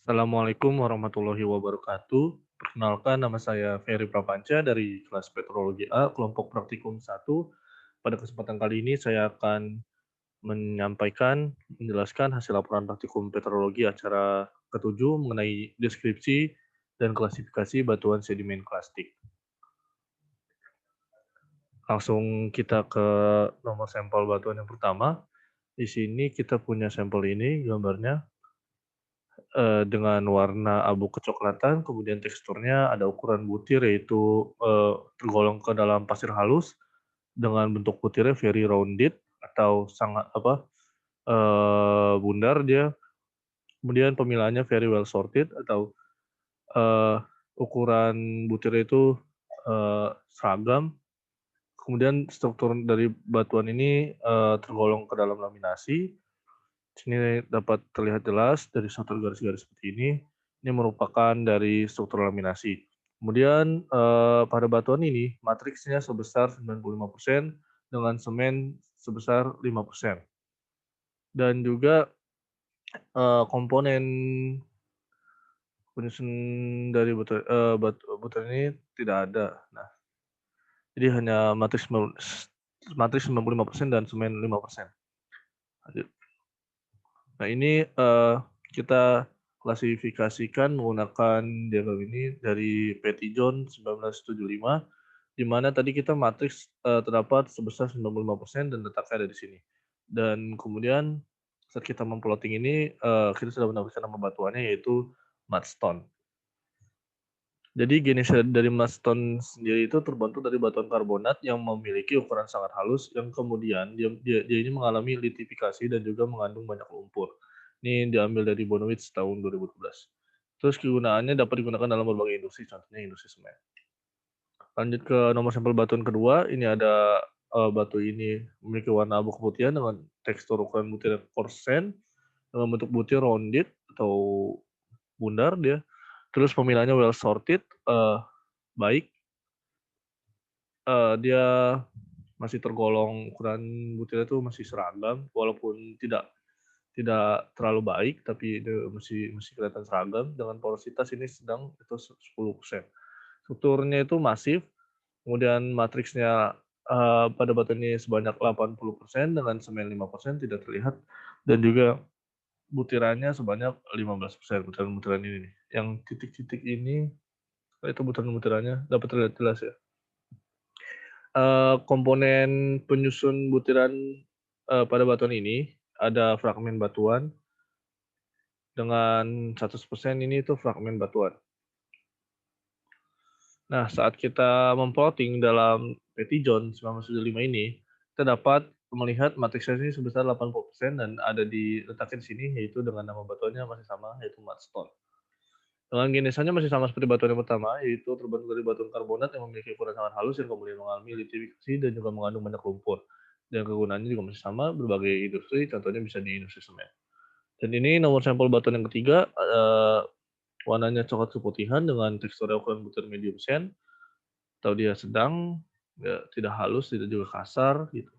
Assalamualaikum warahmatullahi wabarakatuh. Perkenalkan, nama saya Ferry Prapanca dari kelas Petrologi A, kelompok praktikum 1. Pada kesempatan kali ini saya akan menjelaskan hasil laporan praktikum petrologi acara ketujuh mengenai deskripsi dan klasifikasi batuan sedimen klastik. Langsung kita ke nomor sampel batuan yang pertama. Di sini kita punya sampel ini gambarnya. Dengan warna abu kecoklatan, kemudian teksturnya ada ukuran butir yaitu, tergolong ke dalam pasir halus, dengan bentuk butirnya very rounded atau sangat bundar dia, kemudian pemilahannya very well sorted atau, eee, ukuran butirnya itu, seragam, kemudian struktur dari batuan ini, tergolong ke dalam laminasi. Sini dapat terlihat jelas dari satu garis-garis seperti ini merupakan dari struktur laminasi. Kemudian, pada batuan ini matriksnya sebesar 95% dengan semen sebesar 5%. Dan juga, komponen penyusun dari batuan ini tidak ada. Nah, jadi hanya matriks 95% dan semen 5%. Lanjut. Nah ini, kita klasifikasikan menggunakan diagram ini dari Petty John 1975, di mana tadi kita matriks, terdapat sebesar 95% dan letaknya ada di sini. Dan kemudian saat kita memploting ini, kita sudah mendapatkan nama batuannya yaitu mudstone. Jadi jenis dari mudstone sendiri itu terbentuk dari batuan karbonat yang memiliki ukuran sangat halus yang kemudian dia ini mengalami litifikasi dan juga mengandung banyak lumpur. Ini diambil dari Bonowitz tahun 2012. Terus kegunaannya dapat digunakan dalam berbagai industri, contohnya industri semen. Lanjut ke nomor sampel batuan kedua, ini ada, batu ini memiliki warna abu keputihan dengan tekstur ukuran butir korsen, dengan bentuk butir rounded atau bundar dia. Terus pemilahannya well sorted, baik. Dia masih tergolong ukuran butirnya itu masih seragam, walaupun tidak tidak terlalu baik, tapi itu masih kelihatan seragam dengan porositas ini sedang itu 10%. Strukturnya itu masif, kemudian matriksnya, pada batu ini sebanyak 80% dengan semen 5% tidak terlihat, dan juga butirannya sebanyak 15%, butiran-butiran ini nih. Yang titik-titik ini, itu butiran-butirannya dapat terlihat jelas ya. Komponen penyusun butiran, pada batuan ini, ada fragmen batuan dengan 100% ini itu fragmen batuan. Nah, saat kita memploting dalam Petty John 1975 ini, kita dapat melihat matriksnya ini sebesar 80% dan ada diletakkan di sini, yaitu dengan nama batuannya masih sama, yaitu mudstone. Dengan jenisnya masih sama seperti batuan yang pertama, yaitu terbentuk dari batuan karbonat yang memiliki ukuran sangat halus yang kemudian mengalami litifikasi dan juga mengandung banyak lumpur. Dan kegunaannya juga masih sama, berbagai industri, contohnya bisa di industri semen. Dan ini nomor sampel batuan yang ketiga, warnanya coklat keputihan dengan tekstur ukuran butir medium sand, atau dia sedang, ya, tidak halus, tidak juga kasar, gitu.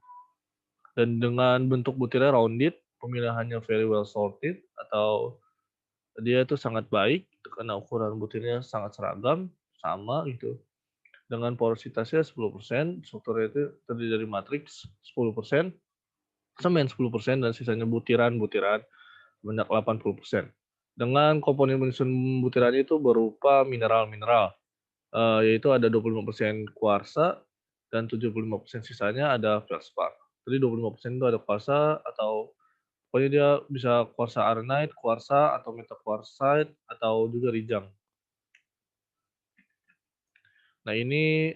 Dan dengan bentuk butirnya rounded, pemilihannya very well sorted, atau dia itu sangat baik karena ukuran butirnya sangat seragam, sama gitu. Dengan porositasnya 10%, strukturnya itu terdiri dari matriks 10%, semen 10%, dan sisanya butiran-butiran sebanyak 80%. Dengan komponen penyusun butirannya itu berupa mineral-mineral, yaitu ada 25% kuarsa dan 75% sisanya ada feldspar. Jadi 25% itu ada kuarsa atau pokoknya dia bisa kuarsa arenite, kuarsa atau metakuarsite atau juga rijang. Nah ini,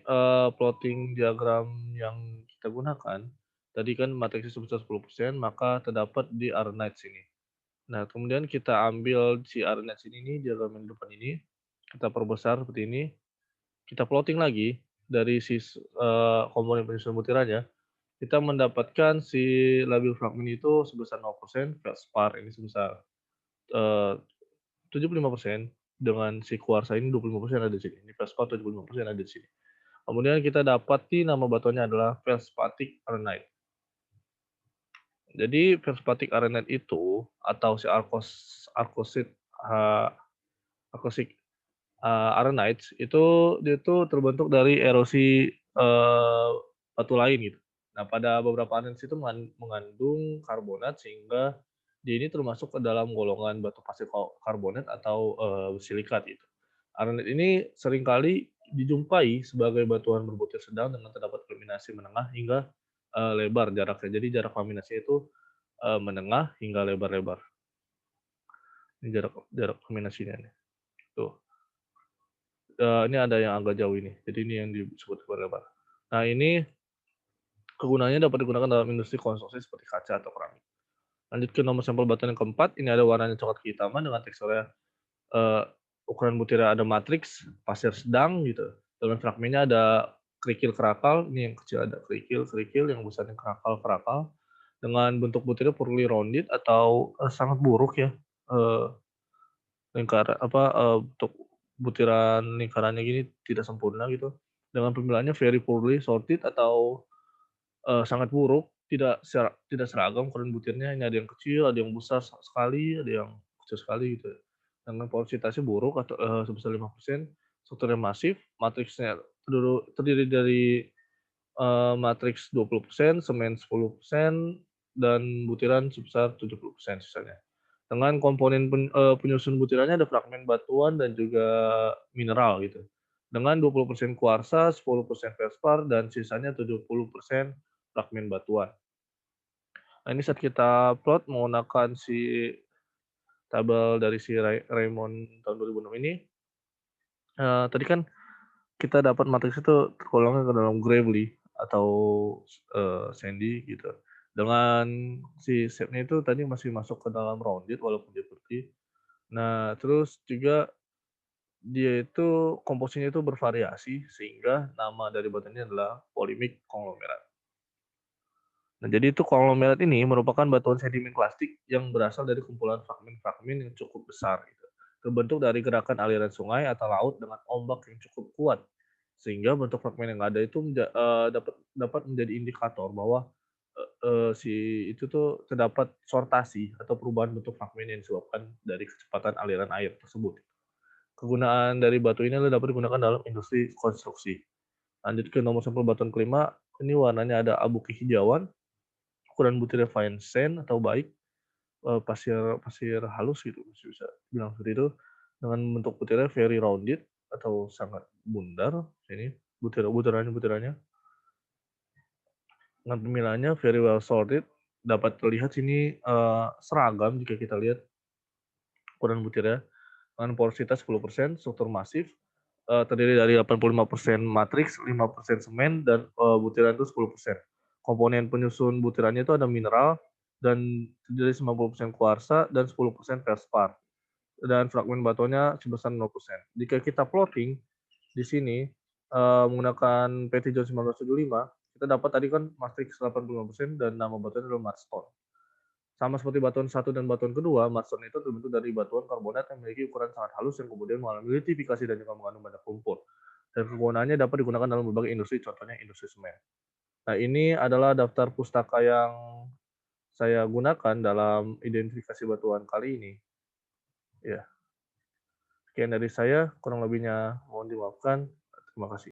plotting diagram yang kita gunakan, tadi kan matriksnya sebesar 10%, maka terdapat di arenite sini. Nah kemudian kita ambil si arenite sini nih, diagram yang depan ini, kita perbesar seperti ini, kita plotting lagi dari komponen penyusun butirannya, kita mendapatkan si labil fragmen itu sebesar 0%, feldspar ini sebesar, eee, 75%, dengan si kuarsa ini 25% ada di sini, ini feldspar 75% ada di sini. Kemudian kita dapati nama batuannya adalah feldspathic arenite. Jadi feldspathic arenite itu atau si arkosit eee, acoustic, arenite itu dia tuh terbentuk dari erosi, batu lain gitu. Nah, pada beberapa arenes itu mengandung karbonat sehingga dia ini termasuk ke dalam golongan batu pasir karbonat atau, silikat gitu. Arenite ini seringkali dijumpai sebagai batuan berbutir sedang dengan terdapat kulminasi menengah hingga, lebar jaraknya. Jadi jarak laminasinya itu, menengah hingga lebar-lebar. Ini jarak jarak kulminasinya nih, tuh. Ini ada yang agak jauh ini, jadi ini yang disebut lebar-lebar. Nah, ini kegunaannya dapat digunakan dalam industri konstruksi seperti kaca atau keramik. Lanjut ke nomor sampel batuan yang keempat, ini ada warnanya coklat kehitaman dengan teksturnya, eee, ukuran butirnya ada matriks, pasir sedang gitu. Dalam fragmennya ada kerikil kerakal, ini yang kecil ada kerikil-kerikil, yang besarnya kerakal-kerakal, dengan bentuk butirnya purely rounded atau, sangat buruk ya, eee, bentuk butiran lingkarannya gini tidak sempurna gitu, dengan pemilahannya very poorly sorted atau sangat buruk, tidak seragam ukuran butirnya, ini ada yang kecil, ada yang besar sekali, ada yang kecil sekali gitu ya. Dengan porositasnya buruk atau, sebesar 5%, strukturnya masif, matriksnya terdiri dari, matriks 20%, semen 10%, dan butiran sebesar 70% sisanya. Dengan komponen penyusun butirannya ada fragmen batuan dan juga mineral gitu. Dengan 20% kuarsa, 10% felspar, dan sisanya 70% fragmen batuan. Nah, ini saat kita plot menggunakan si tabel dari si Raymond tahun 2006 ini, tadi kan kita dapat matriks itu tergolongnya ke dalam gravelly atau, sandy gitu. Dengan si shape-nya itu tadi masih masuk ke dalam rounded walaupun dia putih. Nah, terus juga dia itu komposisinya itu bervariasi sehingga nama dari batu ini adalah polimik konglomerat. Nah, jadi itu konglomerat ini merupakan batuan sedimen klastik yang berasal dari kumpulan fragmen-fragmen yang cukup besar gitu, terbentuk dari gerakan aliran sungai atau laut dengan ombak yang cukup kuat. Sehingga bentuk fragmen yang ada itu dapat dapat menjadi indikator bahwa, si itu tuh terdapat sortasi atau perubahan bentuk fragmen yang disebabkan dari kecepatan aliran air tersebut. Kegunaan dari batu ini adalah dapat digunakan dalam industri konstruksi. Lanjut ke nomor sampel batuan kelima, ini warnanya ada abu kehijauan, ukuran butirnya fine sand atau baik, pasir pasir halus gitu, masih bisa bilang seperti itu, dengan bentuk butirnya very rounded atau sangat bundar, ini butirannya, dengan pemilahannya very well sorted, dapat terlihat sini, seragam jika kita lihat ukuran butirnya, dengan porositas 10%, struktur masif, terdiri dari 85% matriks, 5% semen, dan, butiran itu 10%. Komponen penyusun butirannya itu ada mineral, dan terdiri dari 90% kuarsa dan 10% feldspar. Dan fragmen batuannya sebesar 0%. Jika kita plotting di sini, menggunakan PT John 1975, kita dapat tadi kan matriks 85% dan nama batuannya adalah mudstone. Sama seperti batuan satu dan batuan kedua, mudstone itu terbentuk dari batuan karbonat yang memiliki ukuran sangat halus yang kemudian mengalami litifikasi dan juga mengandung banyak lumpur. Dan kegunaannya dapat digunakan dalam berbagai industri, contohnya industri semen. Nah, ini adalah daftar pustaka yang saya gunakan dalam identifikasi batuan kali ini. Ya, sekian dari saya, kurang lebihnya mohon dimaafkan. Terima kasih.